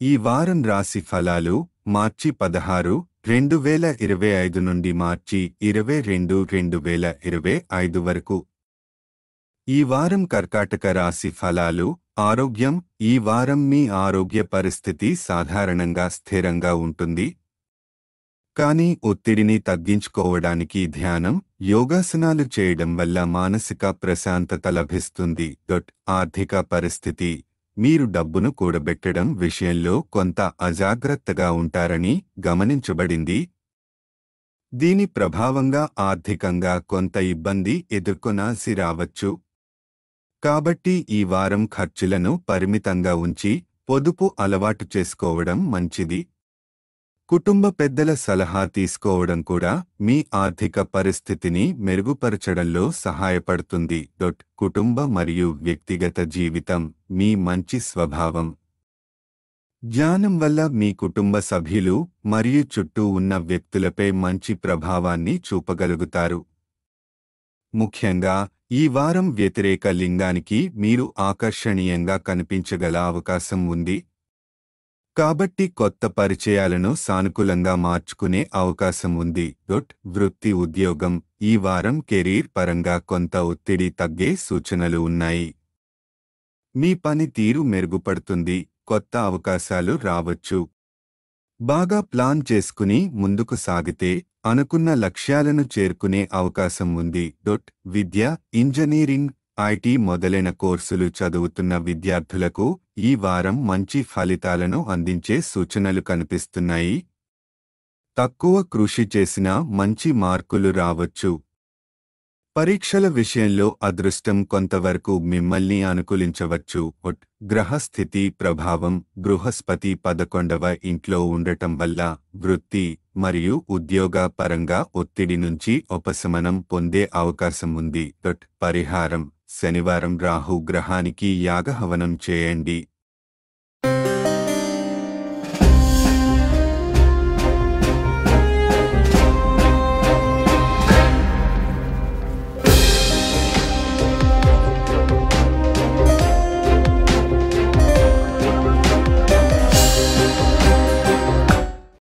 ఈ వారం రాశి ఫలాలు మార్చి 16, 2025 నుండి మార్చి 22, 2025 వరకు. ఈ వారం కర్కాటక రాశి ఫలాలు. ఆరోగ్యం. ఈ వారం మీ ఆరోగ్య పరిస్థితి సాధారణంగా స్థిరంగా ఉంటుంది. కానీ ఒత్తిడిని తగ్గించుకోవడానికి ధ్యానం, యోగాసనాలు చేయడం వల్ల మానసిక ప్రశాంతత లభిస్తుంది. ఆర్థిక పరిస్థితి. మీరు డబ్బును కూడబెట్టడం విషయంలో కొంత అజాగ్రత్తగా ఉంటారని గమనించబడింది. దీని ప్రభావంగా ఆర్థికంగా కొంత ఇబ్బంది ఎదుర్కొనాల్సి రావచ్చు. కాబట్టి ఈ వారం ఖర్చులను పరిమితంగా ఉంచి పొదుపు అలవాటు చేసుకోవడం మంచిది. కుటుంబ పెద్దల సలహా తీసుకోవడం కూడా మీ ఆర్థిక పరిస్థితిని మెరుగుపరచడంలో సహాయపడుతుంది. కుటుంబ మరియు వ్యక్తిగత జీవితం. మీ మంచి స్వభావం, జ్ఞానం వల్ల మీ కుటుంబ సభ్యులు మరియు చుట్టూ ఉన్న వ్యక్తులపై మంచి ప్రభావాన్ని చూపగలుగుతారు. ముఖ్యంగా ఈ వారం వ్యతిరేక లింగానికి మీరు ఆకర్షణీయంగా కనిపించగల అవకాశం ఉంది. కాబట్టి కొత్త పరిచయాలను సానుకూలంగా మార్చుకునే అవకాశం ఉంది. వృత్తి ఉద్యోగం. ఈ వారం కెరీర్ పరంగా కొంత ఒత్తిడి తగ్గే సూచనలు ఉన్నాయి. మీ పనితీరు మెరుగుపడుతుంది. కొత్త అవకాశాలు రావచ్చు. బాగా ప్లాన్ చేసుకుని ముందుకు సాగితే అనుకున్న లక్ష్యాలను చేరుకునే అవకాశం ఉంది. విద్య, ఇంజనీరింగ్, ఐటీ మొదలైన కోర్సులు చదువుతున్న విద్యార్థులకు ఈ వారం మంచి ఫలితాలను అందించే సూచనలు కనిపిస్తున్నాయి. తక్కువ కృషి చేసినా మంచి మార్కులు రావచ్చు. పరీక్షల విషయంలో అదృష్టం కొంతవరకు మిమ్మల్ని అనుకూలించవచ్చు. గ్రహస్థితి ప్రభావం. బృహస్పతి 11వ ఇంట్లో ఉండటం వల్ల వృత్తి మరియు ఉద్యోగ పరంగా ఒత్తిడి నుంచి ఉపశమనం పొందే అవకాశం ఉంది. పరిహారం. శనివారం రాహు గ్రహానికి యాగహవనం చేయండి.